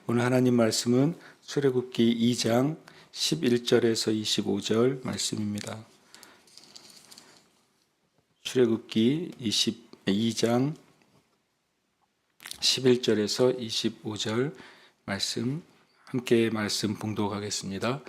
오늘 하나님 말씀은 출애굽기 2장 11절에서 25절 말씀입니다. 출애굽기 2장 11절에서 25절 말씀 함께 말씀 봉독하겠습니다.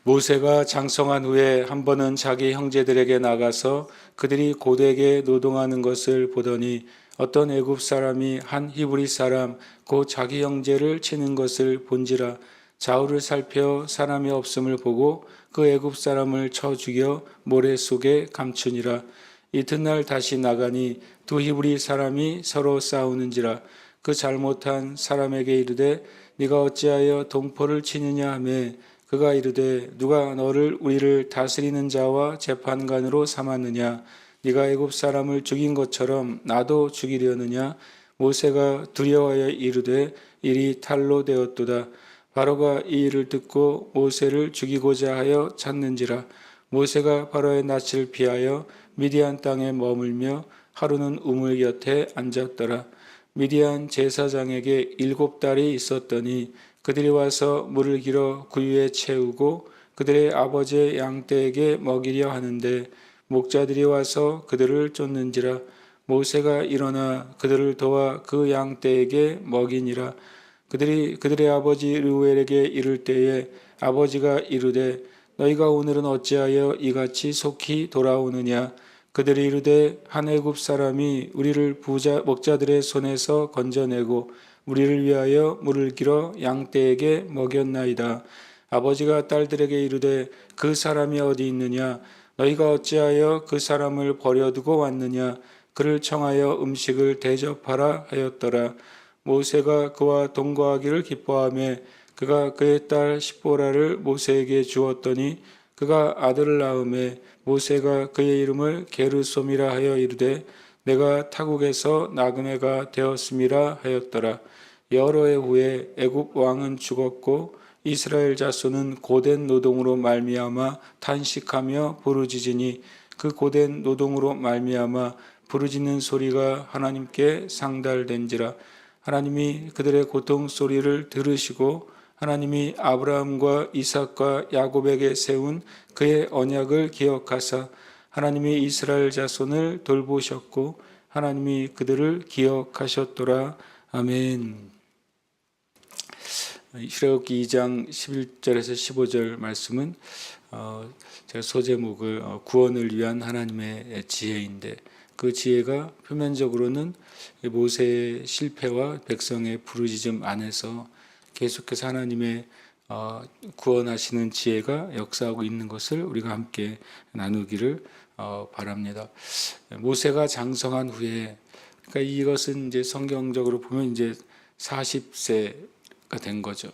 모세가 장성한 후에 한 번은 자기 형제들에게 나가서 그들이 고되게 노동하는 것을 보더니 어떤 애굽 사람이 한 히브리 사람 곧 자기 형제를 치는 것을 본지라. 좌우를 살펴 사람이 없음을 보고 그 애굽 사람을 쳐 죽여 모래 속에 감추니라. 이튿날 다시 나가니 두 히브리 사람이 서로 싸우는지라. 그 잘못한 사람에게 이르되 네가 어찌하여 동포를 치느냐 하며 그가 이르되 누가 너를 우리를 다스리는 자와 재판관으로 삼았느냐. 네가 애굽 사람을 죽인 것처럼 나도 죽이려느냐. 모세가 두려워하여 이르되 일이 탈로 되었도다. 바로가 이 일을 듣고 모세를 죽이고자 하여 찾는지라. 모세가 바로의 낯을 피하여 미디안 땅에 머물며 하루는 우물 곁에 앉았더라. 미디안 제사장에게 7달이 있었더니 그들이 와서 물을 길어 구유에 채우고 그들의 아버지의 양떼에게 먹이려 하는데 목자들이 와서 그들을 쫓는지라. 모세가 일어나 그들을 도와 그 양떼에게 먹이니라. 그들이 그들의 아버지 르우엘에게 이를 때에 아버지가 이르되 너희가 오늘은 어찌하여 이같이 속히 돌아오느냐. 그들이 이르되 한 애굽 사람이 우리를 목자들의 손에서 건져내고 우리를 위하여 물을 길어 양떼에게 먹였나이다. 아버지가 딸들에게 이르되 그 사람이 어디 있느냐. 너희가 어찌하여 그 사람을 버려두고 왔느냐. 그를 청하여 음식을 대접하라 하였더라. 모세가 그와 동거하기를 기뻐하며 그가 그의 딸 시보라를 모세에게 주었더니 그가 아들을 낳음에 모세가 그의 이름을 게르솜이라 하여 이르되 내가 타국에서 나그네가 되었음이라 하였더라. 여러 해 후에 애굽 왕은 죽었고 이스라엘 자손은 고된 노동으로 말미암아 탄식하며 부르짖으니 그 고된 노동으로 말미암아 부르짖는 소리가 하나님께 상달된지라. 하나님이 그들의 고통 소리를 들으시고 하나님이 아브라함과 이삭과 야곱에게 세운 그의 언약을 기억하사 하나님이 이스라엘 자손을 돌보셨고 하나님이 그들을 기억하셨더라. 아멘. 출애굽기 2장 11절에서 15절 말씀은 제가 소제목을 구원을 위한 하나님의 지혜인데 그 지혜가 표면적으로는 모세의 실패와 백성의 부르짖음 안에서 계속해서 하나님의 구원하시는 지혜가 역사하고 있는 것을 우리가 함께 나누기를 바랍니다. 모세가 장성한 후에, 그러니까 이것은 이제 성경적으로 보면 이제 40세가 된 거죠.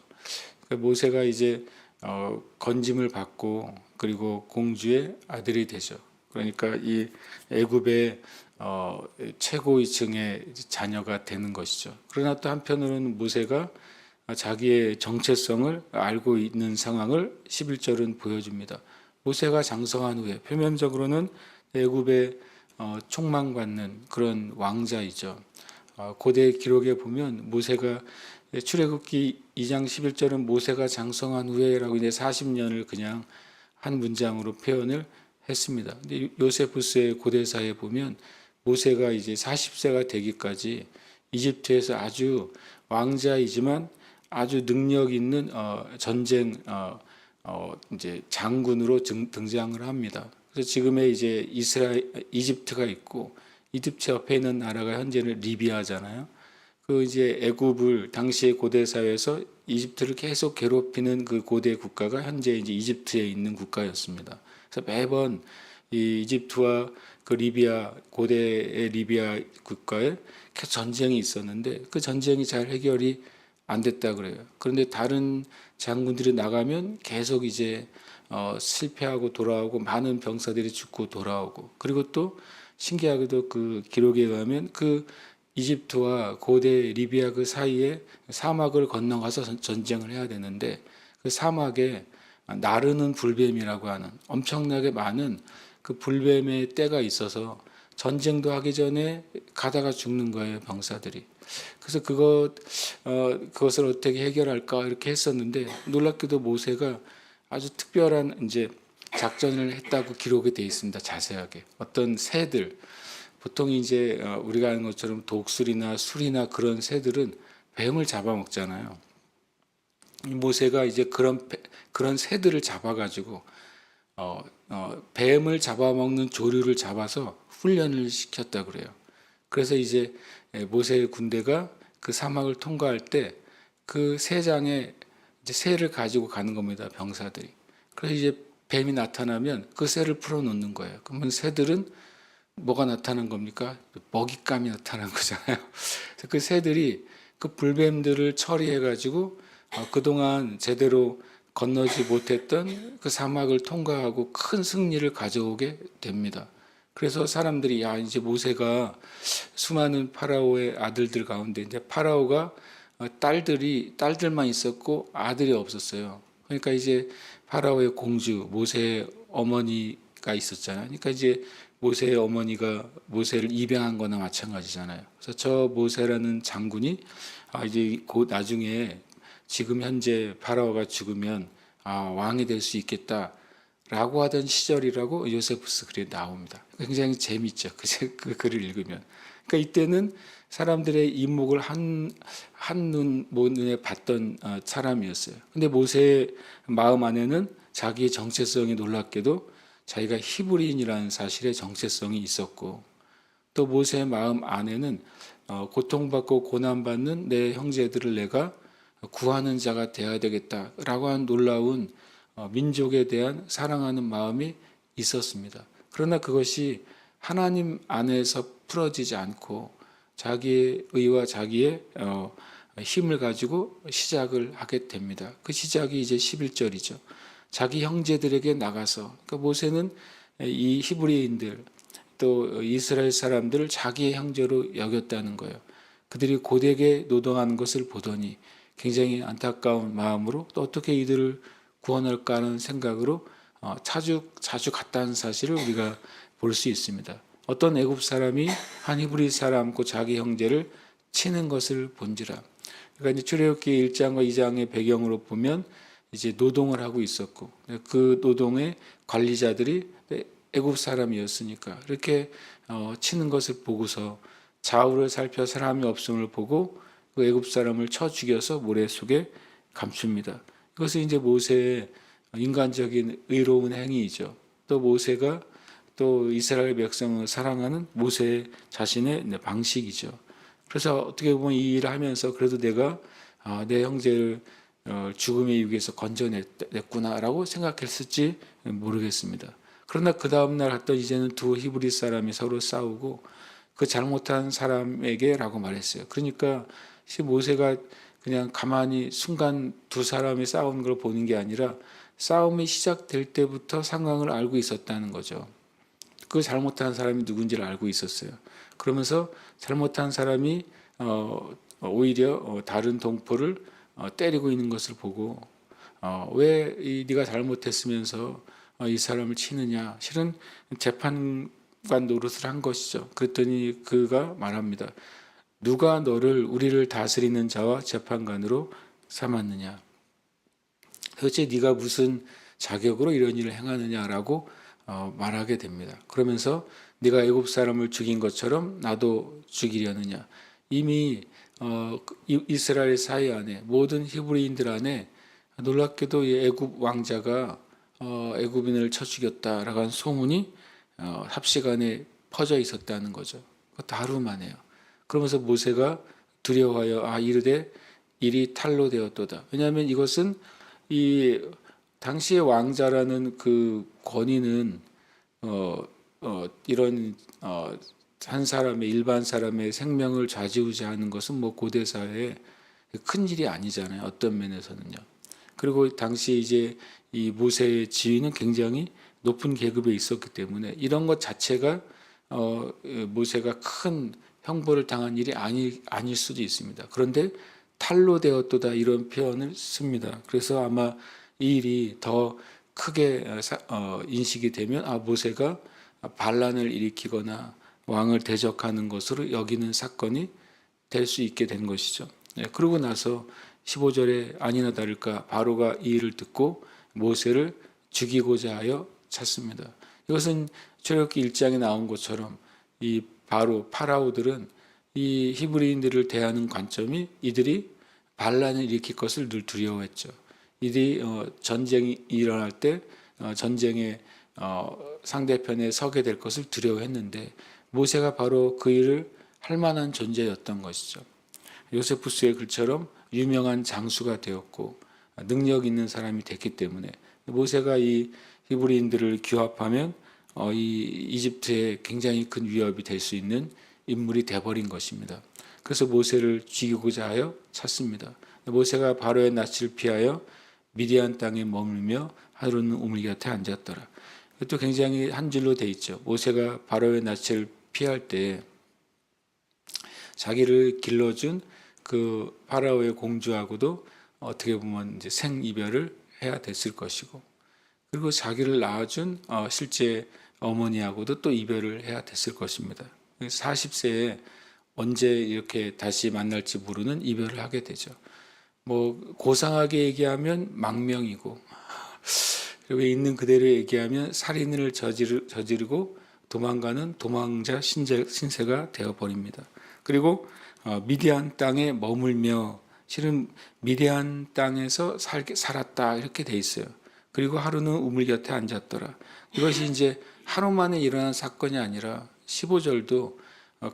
그러니까 모세가 이제 건짐을 받고 그리고 공주의 아들이 되죠. 그러니까 이 애굽의 최고위층의 자녀가 되는 것이죠. 그러나 또 한편으로는 모세가 자기의 정체성을 알고 있는 상황을 11절은 보여줍니다. 모세가 장성한 후에 표면적으로는 애굽에 촉망받는 그런 왕자이죠. 고대 기록에 보면 모세가 출애굽기 2장 11절은 모세가 장성한 후에라고 이제 40년을 그냥 한 문장으로 표현을 했습니다. 근데 요세푸스의 고대사에 보면 모세가 이제 40세가 되기까지 이집트에서 아주 왕자이지만 아주 능력 있는 전쟁 이제 장군으로 등장을 합니다. 그래서 지금의 이제 이집트가 있고 이집트 옆에 있는 나라가 현재는 리비아잖아요. 그 이제 애굽을 당시의 고대 사회에서 이집트를 계속 괴롭히는 그 고대 국가가 현재 이제 이집트에 있는 국가였습니다. 그래서 매번 이 이집트와 그 리비아 고대의 리비아 국가에 계속 전쟁이 있었는데 그 전쟁이 잘 해결이 안 됐다 그래요. 그런데 다른 장군들이 나가면 계속 이제 실패하고 돌아오고 많은 병사들이 죽고 돌아오고, 그리고 또 신기하게도 그 기록에 의하면 그 이집트와 고대 리비아 그 사이에 사막을 건너가서 전쟁을 해야 되는데 그 사막에 나르는 불뱀이라고 하는 엄청나게 많은 그 불뱀의 떼가 있어서 전쟁도 하기 전에 가다가 죽는 거예요, 병사들이. 그래서 그것을 어떻게 해결할까 이렇게 했었는데 놀랍게도 모세가 아주 특별한 이제 작전을 했다고 기록이 되어 있습니다. 자세하게 어떤 새들 보통 이제 우리가 아는 것처럼 독수리나 수리나 그런 새들은 뱀을 잡아먹잖아요. 모세가 이제 그런 새들을 잡아가지고 뱀을 잡아먹는 조류를 잡아서 훈련을 시켰다 그래요. 그래서 이제 모세의 군대가 그 사막을 통과할 때 그 새장에 이제 새를 가지고 가는 겁니다. 병사들이. 그래서 이제 뱀이 나타나면 그 새를 풀어놓는 거예요. 그러면 새들은 뭐가 나타난 겁니까? 먹잇감이 나타난 거잖아요. 그래서 그 새들이 그 불뱀들을 처리해가지고 그동안 제대로 건너지 못했던 그 사막을 통과하고 큰 승리를 가져오게 됩니다. 그래서 사람들이 야 이제 모세가 수많은 파라오의 아들들 가운데 이제 파라오가 딸들만 있었고 아들이 없었어요. 그러니까 이제 파라오의 공주 모세의 어머니가 있었잖아요. 그러니까 이제 모세의 어머니가 모세를 입양한 거나 마찬가지잖아요. 그래서 저 모세라는 장군이 이제 곧 나중에 지금 현재 파라오가 죽으면 왕이 될 수 있겠다라고 하던 시절이라고 요세푸스 글에 나옵니다. 굉장히 재밌죠. 그 글을 읽으면. 그러니까 이때는 사람들의 이목을 한눈에 봤던 사람이었어요. 근데 모세의 마음 안에는 자기의 정체성이 놀랍게도 자기가 히브리인이라는 사실의 정체성이 있었고 또 모세의 마음 안에는 고통받고 고난받는 내 형제들을 내가 구하는 자가 되어야 되겠다라고 하는 놀라운 민족에 대한 사랑하는 마음이 있었습니다. 그러나 그것이 하나님 안에서 풀어지지 않고 자기의 의와 자기의 힘을 가지고 시작을 하게 됩니다. 그 시작이 이제 11절이죠. 자기 형제들에게 나가서 그러니까 모세는 이 히브리인들 또 이스라엘 사람들을 자기의 형제로 여겼다는 거예요. 그들이 고되게 노동하는 것을 보더니 굉장히 안타까운 마음으로 또 어떻게 이들을 구원할까 하는 생각으로 자주 갔다는 사실을 우리가 볼 수 있습니다. 어떤 애굽 사람이 한 히브리 사람 그 자기 형제를 치는 것을 본지라. 그러니까 이제 출애굽기 1장과 2장의 배경으로 보면 이제 노동을 하고 있었고 그 노동의 관리자들이 애굽 사람이었으니까 이렇게 치는 것을 보고서 좌우를 살펴 사람이 없음을 보고 그 애굽 사람을 쳐 죽여서 모래 속에 감춥니다. 이것은 이제 모세의 인간적인 의로운 행위이죠. 또 모세가 또 이스라엘 백성을 사랑하는 모세 자신의 방식이죠. 그래서 어떻게 보면 이 일을 하면서 그래도 내가 내 형제를 죽음의 유기에서 건져냈구나라고 생각했을지 모르겠습니다. 그러나 그 다음날 했던 이제는 두 히브리 사람이 서로 싸우고 그 잘못한 사람에게라고 말했어요. 그러니까 모세가 그냥 가만히 순간 두 사람이 싸우는 걸 보는 게 아니라 싸움이 시작될 때부터 상황을 알고 있었다는 거죠. 그 잘못한 사람이 누군지를 알고 있었어요. 그러면서 잘못한 사람이 오히려 다른 동포를 때리고 있는 것을 보고 왜 네가 잘못했으면서 이 사람을 치느냐. 실은 재판관 노릇을 한 것이죠. 그랬더니 그가 말합니다. 누가 우리를 다스리는 자와 재판관으로 삼았느냐. 도대체 네가 무슨 자격으로 이런 일을 행하느냐라고 말하게 됩니다. 그러면서 네가 애굽 사람을 죽인 것처럼 나도 죽이려느냐. 이미 이스라엘 사회 안에 모든 히브리인들 안에 놀랍게도 이 애굽 왕자가 애굽인을 쳐 죽였다라고 하는 소문이 합시간에 퍼져 있었다는 거죠. 그것도 하루 만에요. 그러면서 모세가 두려워하여 이르되 일이 탈로 되었도다. 왜냐하면 이것은 이 당시의 왕자라는 그 권위는 이런 한 사람의 일반 사람의 생명을 좌지우지하는 것은 뭐 고대 사회에 큰 일이 아니잖아요. 어떤 면에서는요. 그리고 당시 이제 이 모세의 지위는 굉장히 높은 계급에 있었기 때문에 이런 것 자체가 모세가 큰 형벌을 당한 일이 아닐 수도 있습니다. 그런데 탈로 되었도다 이런 표현을 씁니다. 그래서 아마 이 일이 더 크게 인식이 되면 모세가 반란을 일으키거나 왕을 대적하는 것으로 여기는 사건이 될 수 있게 된 것이죠. 그러고 나서 15절에 아니나 다를까 바로가 이 일을 듣고 모세를 죽이고자 하여 찾습니다. 이것은 출애굽기 1장에 나온 것처럼 이 바로 파라오들은 이 히브리인들을 대하는 관점이 이들이 반란을 일으킬 것을 늘 두려워했죠. 이들이 전쟁이 일어날 때 전쟁의 상대편에 서게 될 것을 두려워했는데 모세가 바로 그 일을 할 만한 존재였던 것이죠. 요세푸스의 글처럼 유명한 장수가 되었고 능력 있는 사람이 됐기 때문에 모세가 이 히브리인들을 규합하면 이 이집트에 굉장히 큰 위협이 될 수 있는 인물이 되어버린 것입니다. 그래서 모세를 죽이고자 하여 찾습니다. 모세가 바로의 낯을 피하여 미디안 땅에 머물며 하루는 우물 곁에 앉았더라. 이것도 굉장히 한 줄로 돼 있죠. 모세가 바로의 낯을 피할 때 자기를 길러준 그 파라오의 공주하고도 어떻게 보면 이제 생이별을 해야 됐을 것이고, 그리고 자기를 낳아준 실제 어머니하고도 또 이별을 해야 됐을 것입니다. 40세에 언제 이렇게 다시 만날지 모르는 이별을 하게 되죠. 뭐 고상하게 얘기하면 망명이고, 그리고 있는 그대로 얘기하면 살인을 저지르고 도망가는 도망자 신세가 되어버립니다. 그리고 미디안 땅에 머물며, 실은 미디안 땅에서 살았다 이렇게 돼 있어요. 그리고 하루는 우물 곁에 앉았더라. 이것이 이제 하루 만에 일어난 사건이 아니라 15절도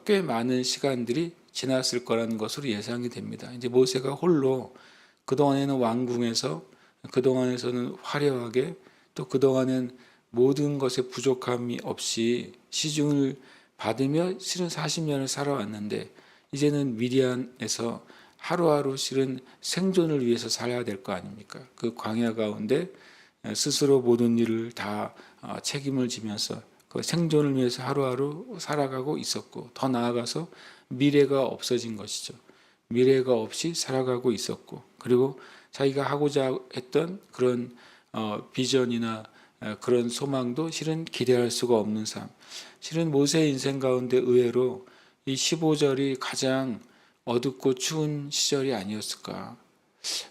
꽤 많은 시간들이 지났을 거라는 것으로 예상이 됩니다. 이제 모세가 홀로 그동안에는 왕궁에서, 그동안에서는 화려하게, 또 그동안은 모든 것에 부족함이 없이 시중을 받으며 실은 40년을 살아왔는데, 이제는 미디안에서 하루하루 실은 생존을 위해서 살아야 될 거 아닙니까? 그 광야 가운데 스스로 모든 일을 다 책임을 지면서 그 생존을 위해서 하루하루 살아가고 있었고, 더 나아가서 미래가 없어진 것이죠. 미래가 없이 살아가고 있었고, 그리고 자기가 하고자 했던 그런 비전이나 그런 소망도 실은 기대할 수가 없는 삶. 실은 모세의 인생 가운데 의외로 이 15절이 가장 어둡고 추운 시절이 아니었을까.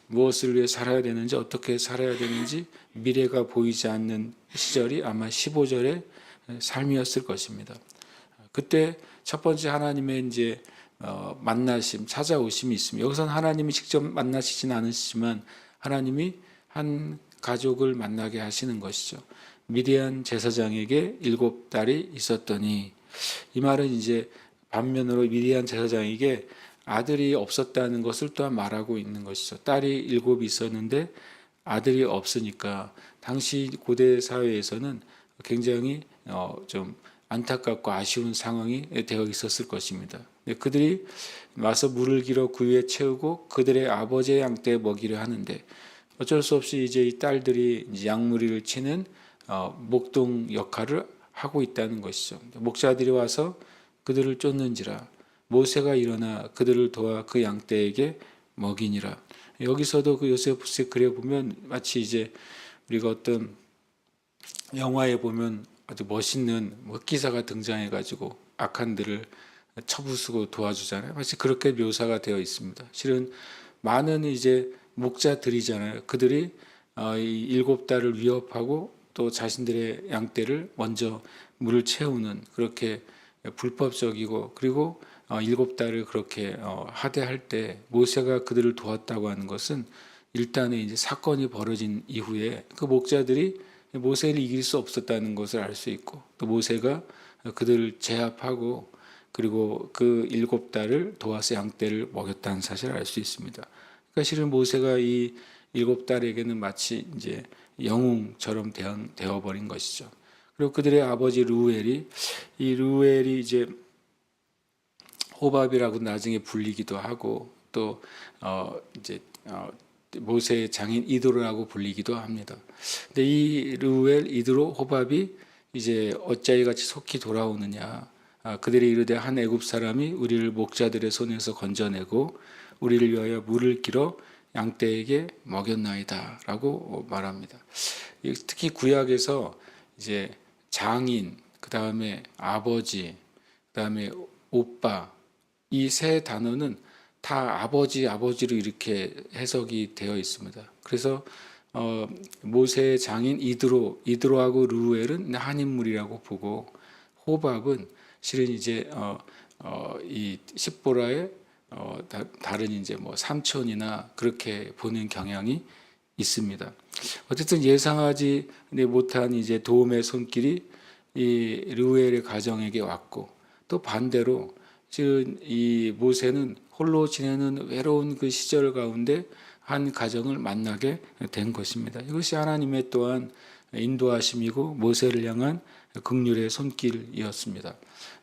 무엇을 위해 살아야 되는지, 어떻게 살아야 되는지 미래가 보이지 않는 시절이 아마 15절의 삶이었을 것입니다. 그때 첫 번째 하나님의 이제 만나심, 찾아오심이 있습니다. 여기서는 하나님이 직접 만나시진 않으시지만 하나님이 한 가족을 만나게 하시는 것이죠. 미디안 제사장에게 7딸이 있었더니, 이 말은 이제 반면으로 미디안 제사장에게 아들이 없었다는 것을 또한 말하고 있는 것이죠. 딸이 7이 있었는데 아들이 없으니까 당시 고대 사회에서는 굉장히 좀 안타깝고 아쉬운 상황이 되어 있었을 것입니다. 그들이 와서 물을 길어 구유에 채우고 그들의 아버지의 양떼에 먹이려 하는데, 어쩔 수 없이 이제 이 딸들이 이제 양무리를 치는 목동 역할을 하고 있다는 것이죠. 목자들이 와서 그들을 쫓는지라 모세가 일어나 그들을 도와 그 양떼에게 먹이니라. 여기서도 그 요세푸스의 글에 보면 마치 이제 우리가 어떤 영화에 보면 아주 멋있는 흑기사가 등장해가지고 악한들을 쳐부수고 도와주잖아요. 마치 그렇게 묘사가 되어 있습니다. 실은 많은 이제 목자들이잖아요. 그들이 이 7달을 위협하고 또 자신들의 양떼를 먼저 물을 채우는, 그렇게 불법적이고, 그리고 7달을 그렇게 하대할 때 모세가 그들을 도왔다고 하는 것은 일단은 이제 사건이 벌어진 이후에 그 목자들이 모세를 이길 수 없었다는 것을 알 수 있고, 또 모세가 그들을 제압하고 그리고 그 7달을 도와서 양떼를 먹였다는 사실을 알 수 있습니다. 그러니까 실은 모세가 이 7달에게는 마치 이제 영웅처럼 되어버린 것이죠. 그리고 그들의 아버지 르우엘이 이제 호밥이라고 나중에 불리기도 하고, 또 이제 모세의 장인 이드로라고 불리기도 합니다. 근데 이 르우엘, 이드로, 호밥이 이제 어찌하여 같이 속히 돌아오느냐. 그들이 이르되 한 애굽 사람이 우리를 목자들의 손에서 건져내고 우리를 위하여 물을 길어 양떼에게 먹였나이다라고 말합니다. 특히 구약에서 이제 장인, 그 다음에 아버지, 그 다음에 오빠, 이 세 단어는 다 아버지로 이렇게 해석이 되어 있습니다. 그래서 모세의 장인 이드로하고 르우엘은 한 인물이라고 보고, 호밥은 실은 이제 이 십보라의 다른 이제 뭐 삼촌이나 그렇게 보는 경향이 있습니다. 어쨌든 예상하지 못한 이제 도움의 손길이 이 르우엘의 가정에게 왔고, 또 반대로 지금 이 모세는 홀로 지내는 외로운 그 시절 가운데 한 가정을 만나게 된 것입니다. 이것이 하나님의 또한 인도하심이고 모세를 향한 긍휼의 손길이었습니다.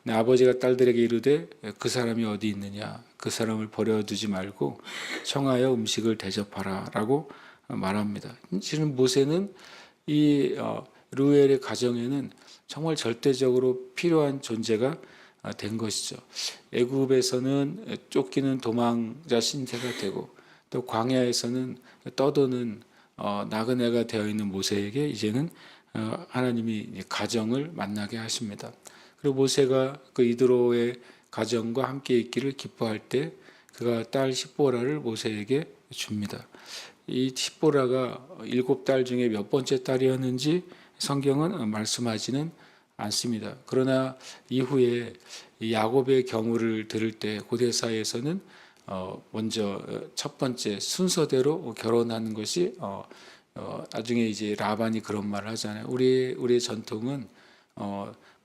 아버지가 딸들에게 이르되 그 사람이 어디 있느냐, 그 사람을 버려두지 말고 청하여 음식을 대접하라 라고 말합니다. 실은 모세는 이 르우엘의 가정에는 정말 절대적으로 필요한 존재가 된 것이죠. 애굽에서는 쫓기는 도망자 신세가 되고, 또 광야에서는 떠도는 나그네가 되어 있는 모세에게 이제는 하나님이 가정을 만나게 하십니다. 그리고 모세가 그 이드로의 가정과 함께 있기를 기뻐할 때 그가 딸 십보라를 모세에게 줍니다. 이 십보라가 7딸 중에 몇 번째 딸이었는지 성경은 말씀하지는 않습니다. 그러나 이후에 야곱의 경우를 들을 때 고대사에서는 먼저 첫 번째 순서대로 결혼하는 것이 나중에 이제 라반이 그런 말을 하잖아요. 우리의 전통은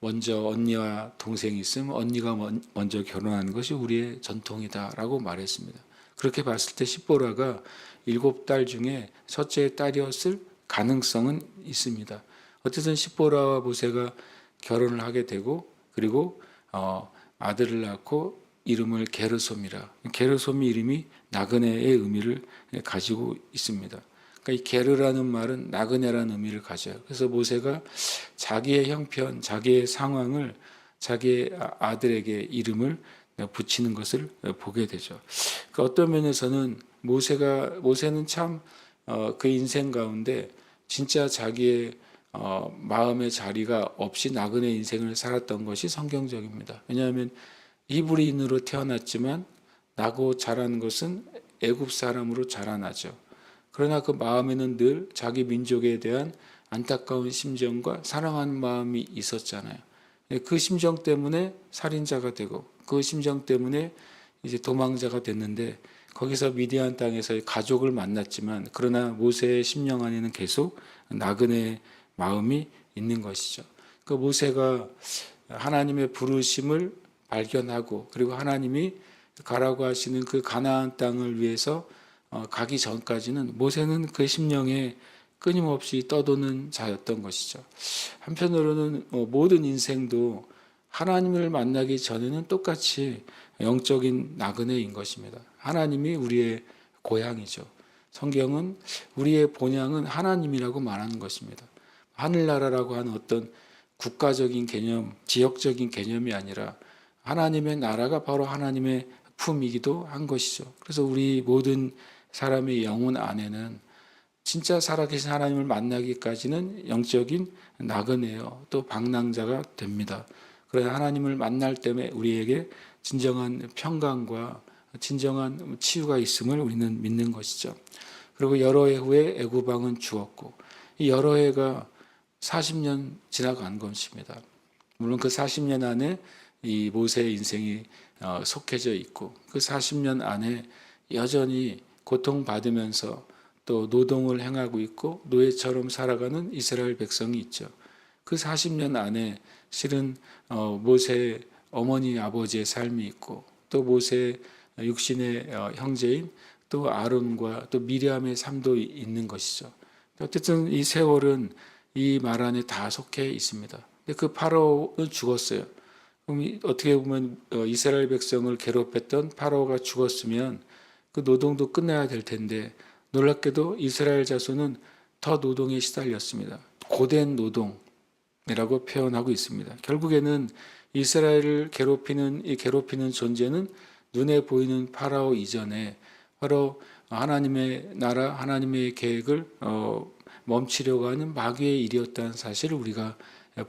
먼저 언니와 동생이 있으면 언니가 먼저 결혼하는 것이 우리의 전통이다라고 말했습니다. 그렇게 봤을 때 십보라가 7딸 중에 첫째 딸이었을 가능성은 있습니다. 어쨌든 십보라와 모세가 결혼을 하게 되고, 그리고 아들을 낳고 이름을 게르솜이라. 게르솜이 이름이 나그네의 의미를 가지고 있습니다. 그러니까 이 게르라는 말은 나그네라는 의미를 가져요. 그래서 모세가 자기의 형편, 자기의 상황을 자기의 아들에게 이름을 붙이는 것을 보게 되죠. 그 어떤 면에서는 모세는 참 그 인생 가운데 진짜 자기의 마음의 자리가 없이 나그네 인생을 살았던 것이 성경적입니다. 왜냐하면 히브리인으로 태어났지만 나고 자란 것은 애굽 사람으로 자라나죠. 그러나 그 마음에는 늘 자기 민족에 대한 안타까운 심정과 사랑하는 마음이 있었잖아요. 그 심정 때문에 살인자가 되고, 그 심정 때문에 이제 도망자가 됐는데, 거기서 미디안 땅에서 가족을 만났지만, 그러나 모세의 심령 안에는 계속 나그네의 마음이 있는 것이죠. 그 모세가 하나님의 부르심을 발견하고, 그리고 하나님이 가라고 하시는 그 가나안 땅을 위해서 가기 전까지는 모세는 그 심령에 끊임없이 떠도는 자였던 것이죠. 한편으로는 모든 인생도 하나님을 만나기 전에는 똑같이 영적인 나그네인 것입니다. 하나님이 우리의 고향이죠. 성경은 우리의 본향은 하나님이라고 말하는 것입니다. 하늘나라라고 하는 어떤 국가적인 개념, 지역적인 개념이 아니라 하나님의 나라가 바로 하나님의 품이기도 한 것이죠. 그래서 우리 모든 사람의 영혼 안에는 진짜 살아계신 하나님을 만나기까지는 영적인 나그네요, 또 방랑자가 됩니다. 그러나 하나님을 만날 때문에 우리에게 진정한 평강과 진정한 치유가 있음을 우리는 믿는 것이죠. 그리고 여러 해 후에 애굽 왕은 죽었고, 이 여러 해가 40년 지나간 것입니다. 물론 그 40년 안에 이 모세의 인생이 속해져 있고, 그 40년 안에 여전히 고통받으면서 또 노동을 행하고 있고 노예처럼 살아가는 이스라엘 백성이 있죠. 그 40년 안에 실은 모세의 어머니 아버지의 삶이 있고, 또 모세의 육신의 형제인 또 아론과 또 미리암의 삶도 있는 것이죠. 어쨌든 이 세월은 이 말 안에 다 속해 있습니다. 근데 그 파라오는 죽었어요. 그럼 어떻게 보면 이스라엘 백성을 괴롭혔던 파라오가 죽었으면 그 노동도 끝나야 될 텐데, 놀랍게도 이스라엘 자손은 더 노동에 시달렸습니다. 고된 노동이라고 표현하고 있습니다. 결국에는 이스라엘을 괴롭히는 존재는 눈에 보이는 파라오 이전에 바로 하나님의 나라, 하나님의 계획을 멈추려고 하는 마귀의 일이었다는 사실을 우리가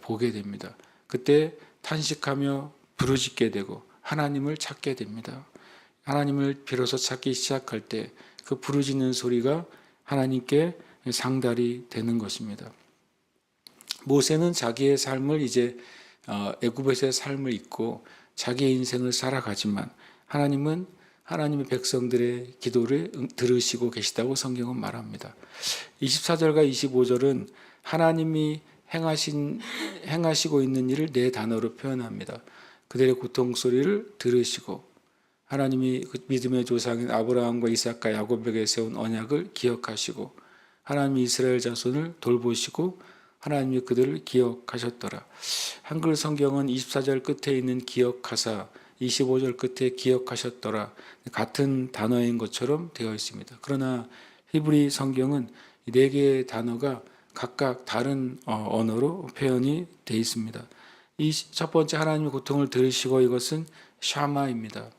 보게 됩니다. 그때 탄식하며 부르짖게 되고 하나님을 찾게 됩니다. 하나님을 비로소 찾기 시작할 때 그 부르짖는 소리가 하나님께 상달이 되는 것입니다. 모세는 자기의 삶을 이제 애굽에서의 삶을 잊고 자기의 인생을 살아가지만 하나님은 하나님의 백성들의 기도를 들으시고 계시다고 성경은 말합니다. 24절과 25절은 하나님이 행하시고 있는 일을 네 단어로 표현합니다. 그들의 고통 소리를 들으시고 하나님이 그 믿음의 조상인 아브라함과 이삭과 야곱에게 세운 언약을 기억하시고 하나님이 이스라엘 자손을 돌보시고 하나님이 그들을 기억하셨더라. 한글 성경은 24절 끝에 있는 기억하사 25절 끝에 기억하셨더라 같은 단어인 것처럼 되어 있습니다. 그러나 히브리 성경은 네 개의 단어가 각각 다른 언어로 표현이 되어 있습니다. 이 첫 번째 하나님의 고통을 들으시고 이것은 샤마입니다.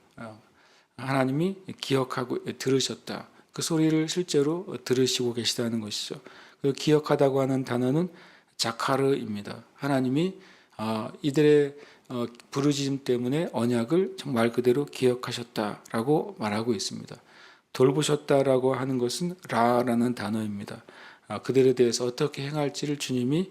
하나님이 기억하고 들으셨다. 그 소리를 실제로 들으시고 계시다는 것이죠. 그 기억하다고 하는 단어는 자카르입니다. 하나님이 이들의 부르짖음 때문에 언약을 정말 그대로 기억하셨다라고 말하고 있습니다. 돌보셨다라고 하는 것은 라라는 단어입니다. 그들에 대해서 어떻게 행할지를 주님이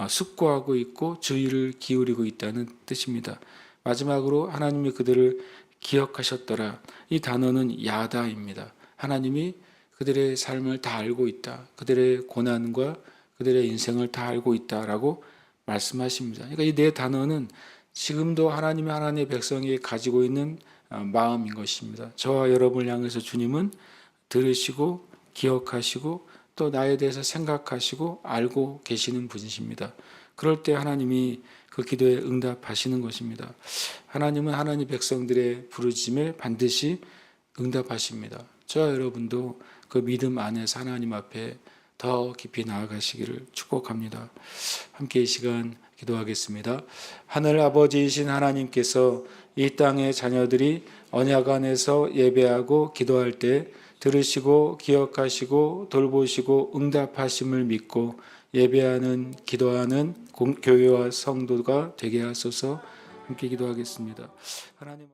숙고하고 있고 주의를 기울이고 있다는 뜻입니다. 마지막으로 하나님이 그들을 기억하셨더라. 이 단어는 야다입니다. 하나님이 그들의 삶을 다 알고 있다. 그들의 고난과 그들의 인생을 다 알고 있다라고 말씀하십니다. 그러니까 이 네 단어는 지금도 하나님의 백성이 가지고 있는 마음인 것입니다. 저와 여러분을 향해서 주님은 들으시고 기억하시고 또 나에 대해서 생각하시고 알고 계시는 분이십니다. 그럴 때 하나님이 그 기도에 응답하시는 것입니다. 하나님은 하나님 백성들의 부르짖음에 반드시 응답하십니다. 저와 여러분도 그 믿음 안에서 하나님 앞에 더 깊이 나아가시기를 축복합니다. 함께 이 시간 기도하겠습니다. 하늘 아버지이신 하나님께서 이 땅의 자녀들이 언약 안에서 예배하고 기도할 때 들으시고 기억하시고 돌보시고 응답하심을 믿고 예배하는 기도하는 교회와 성도가 되게 하소서. 함께 기도하겠습니다. 하나님